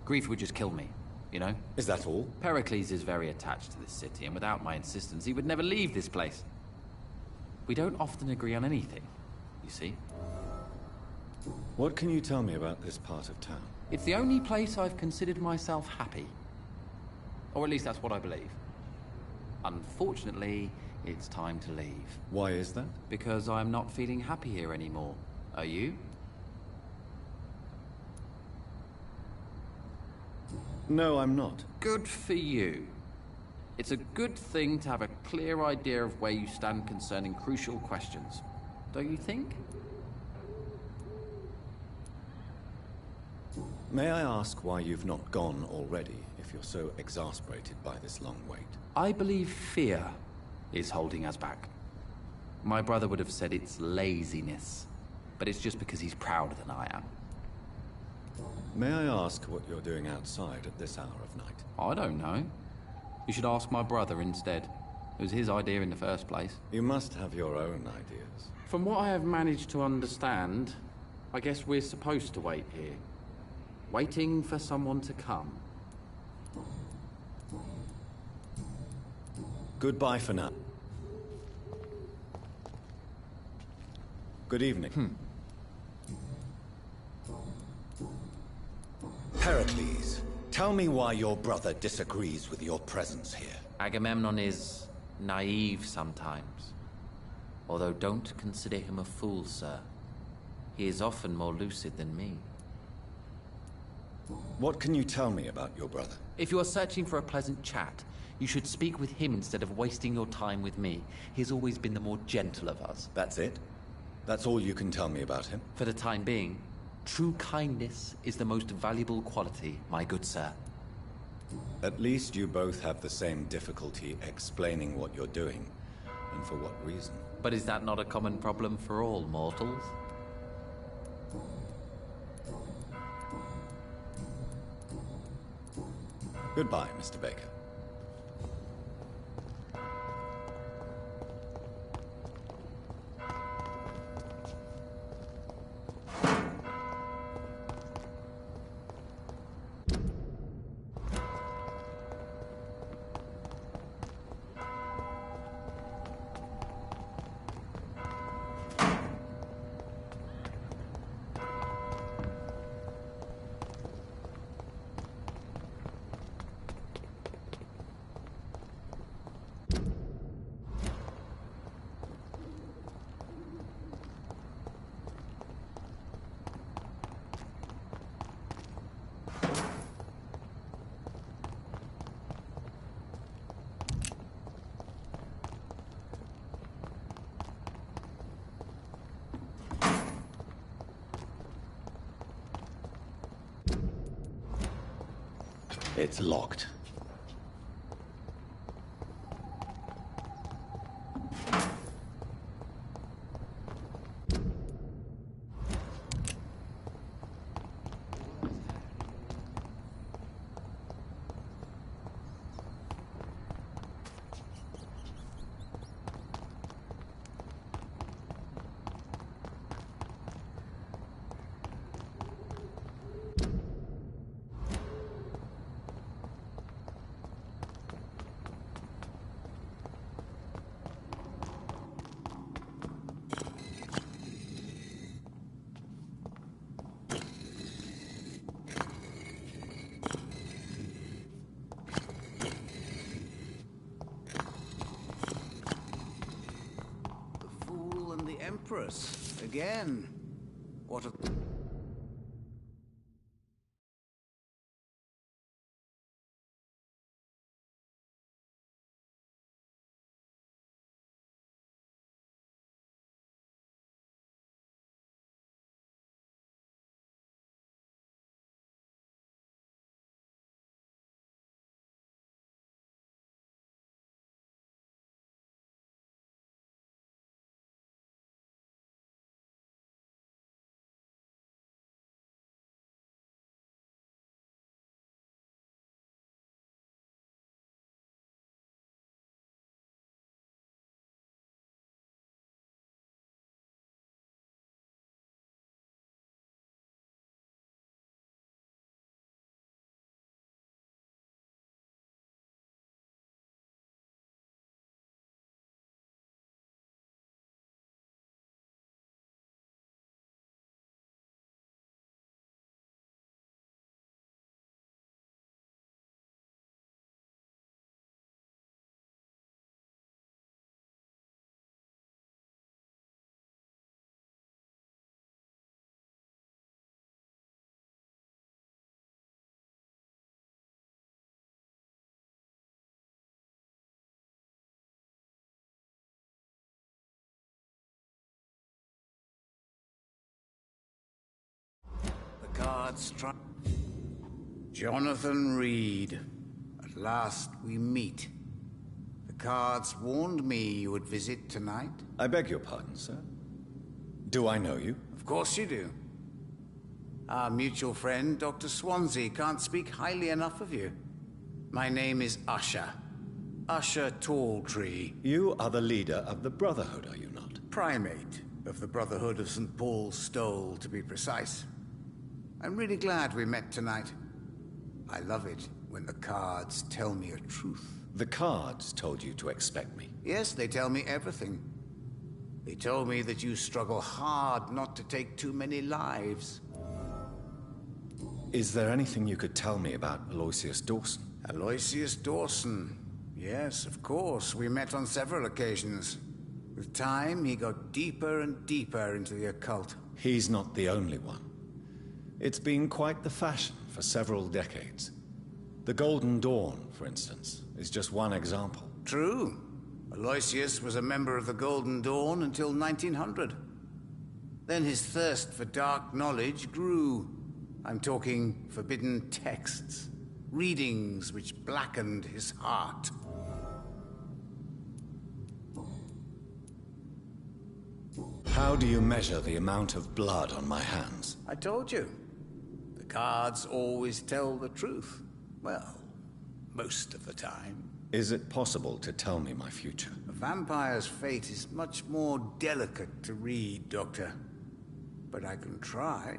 Grief would just kill me, you know? Is that all? Pericles is very attached to this city, and without my insistence, he would never leave this place. We don't often agree on anything, you see? What can you tell me about this part of town? It's the only place I've considered myself happy. Or at least that's what I believe. Unfortunately, it's time to leave. Why is that? Because I'm not feeling happy here anymore. Are you? No, I'm not. Good for you. It's a good thing to have a clear idea of where you stand concerning crucial questions. Don't you think? May I ask why you've not gone already, if you're so exasperated by this long wait? I believe fear is holding us back. My brother would have said it's laziness, but it's just because he's prouder than I am. May I ask what you're doing outside at this hour of night? I don't know. You should ask my brother instead. It was his idea in the first place. You must have your own ideas. From what I have managed to understand, I guess we're supposed to wait here. Waiting for someone to come. Goodbye for now. Good evening. Pericles, tell me why your brother disagrees with your presence here. Agamemnon is naive sometimes. Although don't consider him a fool, sir. He is often more lucid than me. What can you tell me about your brother? If you are searching for a pleasant chat, you should speak with him instead of wasting your time with me. He's always been the more gentle of us. That's it? That's all you can tell me about him? For the time being, true kindness is the most valuable quality, my good sir. At least you both have the same difficulty explaining what you're doing, and for what reason. But is that not a common problem for all mortals? Goodbye, Mr. Baker. It's locked. dangerous. Again. What a... The guards try... Jonathan Reed. At last we meet. The cards warned me you would visit tonight. I beg your pardon, sir. Do I know you? Of course you do. Our mutual friend, Dr. Swansea, can't speak highly enough of you. My name is Usher. Usher Talltree. You are the leader of the Brotherhood, are you not? Primate of the Brotherhood of St. Paul's Stole, to be precise. I'm really glad we met tonight. I love it when the cards tell me a truth. The cards told you to expect me? Yes, they tell me everything. They told me that you struggle hard not to take too many lives. Is there anything you could tell me about Aloysius Dawson? Aloysius Dawson. Yes, of course. We met on several occasions. With time, he got deeper and deeper into the occult. He's not the only one. It's been quite the fashion for several decades. The Golden Dawn, for instance, is just one example. True. Aloysius was a member of the Golden Dawn until 1900. Then his thirst for dark knowledge grew. I'm talking forbidden texts, readings which blackened his heart. How do you measure the amount of blood on my hands? I told you. The cards always tell the truth. Well, most of the time. Is it possible to tell me my future? A vampire's fate is much more delicate to read, Doctor. But I can try.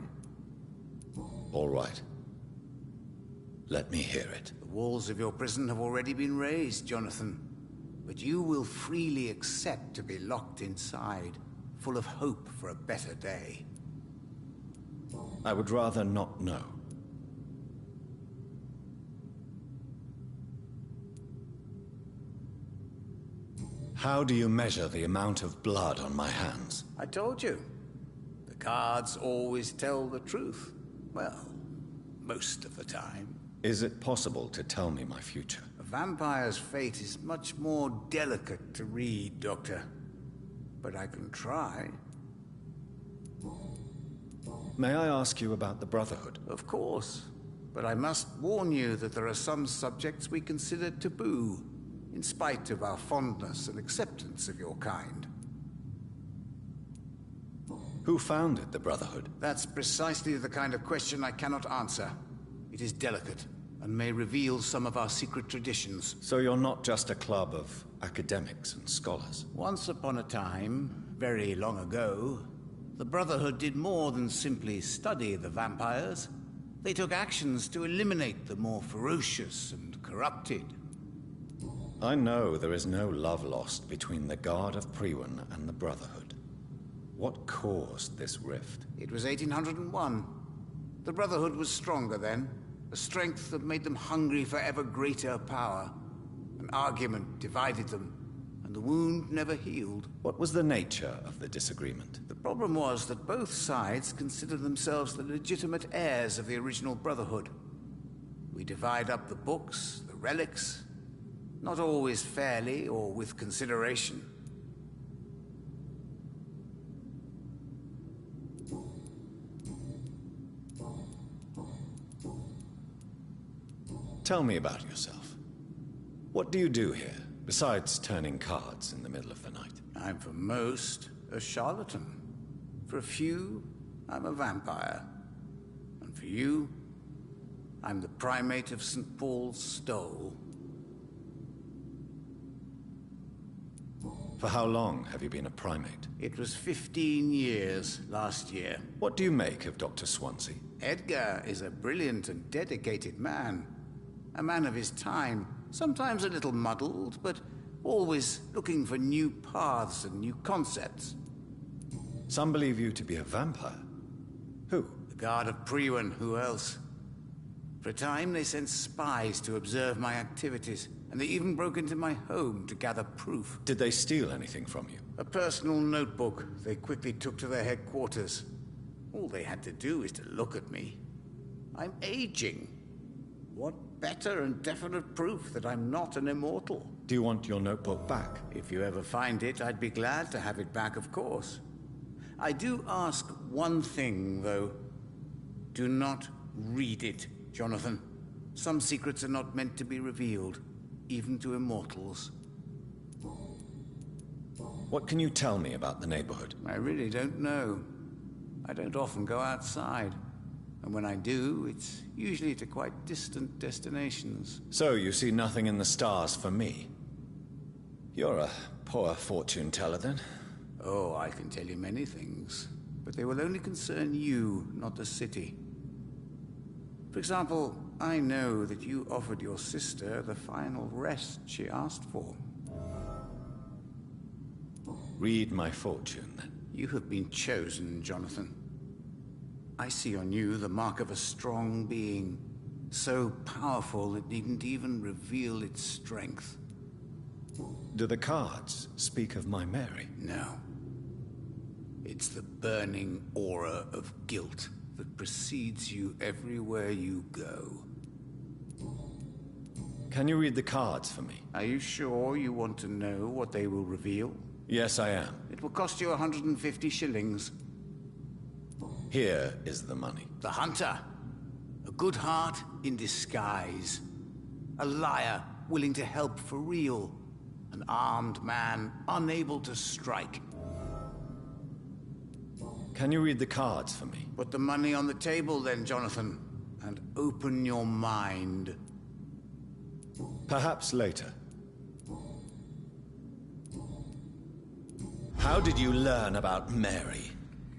All right. Let me hear it. The walls of your prison have already been raised, Jonathan. But you will freely accept to be locked inside, full of hope for a better day. I would rather not know. How do you measure the amount of blood on my hands? I told you. The cards always tell the truth. Well, most of the time. Is it possible to tell me my future? A vampire's fate is much more delicate to read, Doctor. But I can try. May I ask you about the Brotherhood? Of course. But I must warn you that there are some subjects we consider taboo, in spite of our fondness and acceptance of your kind. Who founded the Brotherhood? That's precisely the kind of question I cannot answer. It is delicate, and may reveal some of our secret traditions. So you're not just a club of academics and scholars? Once upon a time, very long ago, the Brotherhood did more than simply study the vampires. They took actions to eliminate the more ferocious and corrupted. I know there is no love lost between the Guard of Priwen and the Brotherhood. What caused this rift? It was 1801. The Brotherhood was stronger then, a strength that made them hungry for ever greater power. An argument divided them, and the wound never healed. What was the nature of the disagreement? The problem was that both sides considered themselves the legitimate heirs of the original Brotherhood. We divide up the books, the relics, not always fairly or with consideration. Tell me about yourself. What do you do here, besides turning cards in the middle of the night? I'm for most a charlatan. For a few, I'm a vampire. And for you, I'm the primate of St. Paul's Stole. For how long have you been a primate? It was 15 years last year. What do you make of Dr. Swansea? Edgar is a brilliant and dedicated man. A man of his time, sometimes a little muddled, but always looking for new paths and new concepts. Some believe you to be a vampire. Who? The Guard of Priwen, who else? For a time, they sent spies to observe my activities, and they even broke into my home to gather proof. Did they steal anything from you? A personal notebook they quickly took to their headquarters. All they had to do is to look at me. I'm aging. What better and definite proof that I'm not an immortal? Do you want your notebook back? If you ever find it, I'd be glad to have it back, of course. I do ask one thing, though. Do not read it, Jonathan. Some secrets are not meant to be revealed, even to immortals. What can you tell me about the neighborhood? I really don't know. I don't often go outside. And when I do, it's usually to quite distant destinations. So you see nothing in the stars for me? You're a poor fortune teller, then? Oh, I can tell you many things. But they will only concern you, not the city. For example, I know that you offered your sister the final rest she asked for. Read my fortune, then. You have been chosen, Jonathan. I see on you the mark of a strong being, so powerful it needn't even reveal its strength. Do the cards speak of my Mary? No. It's the burning aura of guilt that precedes you everywhere you go. Can you read the cards for me? Are you sure you want to know what they will reveal? Yes, I am. It will cost you 150 shillings. Here is the money. The hunter. A good heart in disguise. A liar willing to help for real. An armed man unable to strike. Can you read the cards for me? Put the money on the table then, Jonathan, and open your mind. Perhaps later. How did you learn about Mary?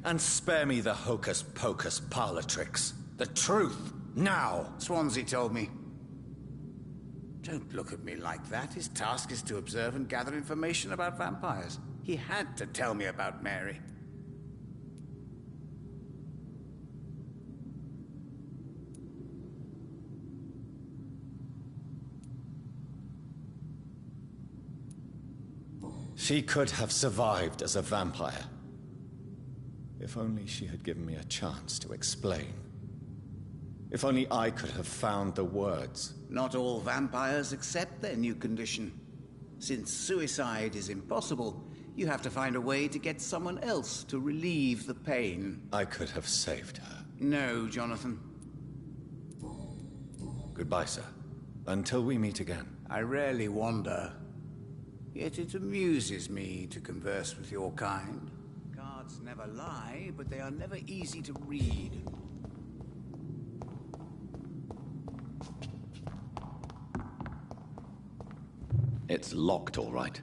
And spare me the hocus-pocus parlor tricks. The truth, now! Swansea told me. Don't look at me like that. His task is to observe and gather information about vampires. He had to tell me about Mary. She could have survived as a vampire. If only she had given me a chance to explain. If only I could have found the words. Not all vampires accept their new condition. Since suicide is impossible, you have to find a way to get someone else to relieve the pain. I could have saved her. No, Jonathan. Goodbye, sir. Until we meet again. I rarely wander. Yet it amuses me to converse with your kind. Cards never lie, but they are never easy to read. It's locked, all right.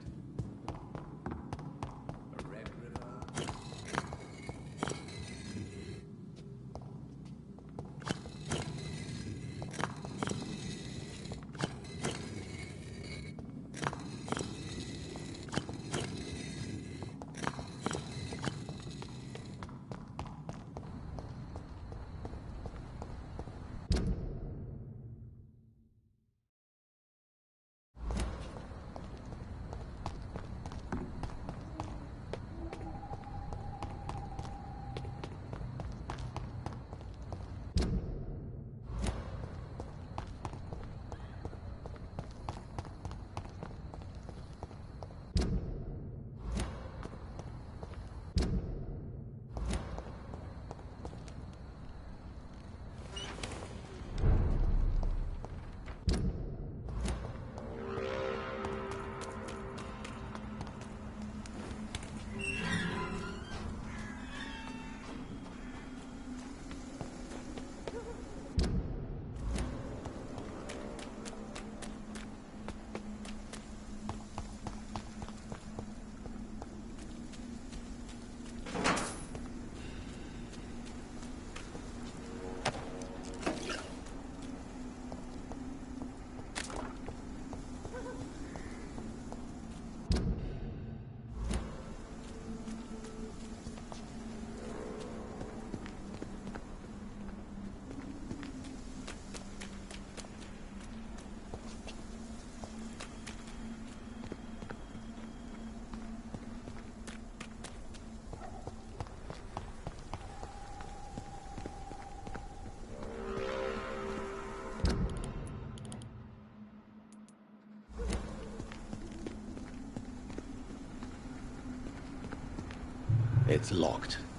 It's locked.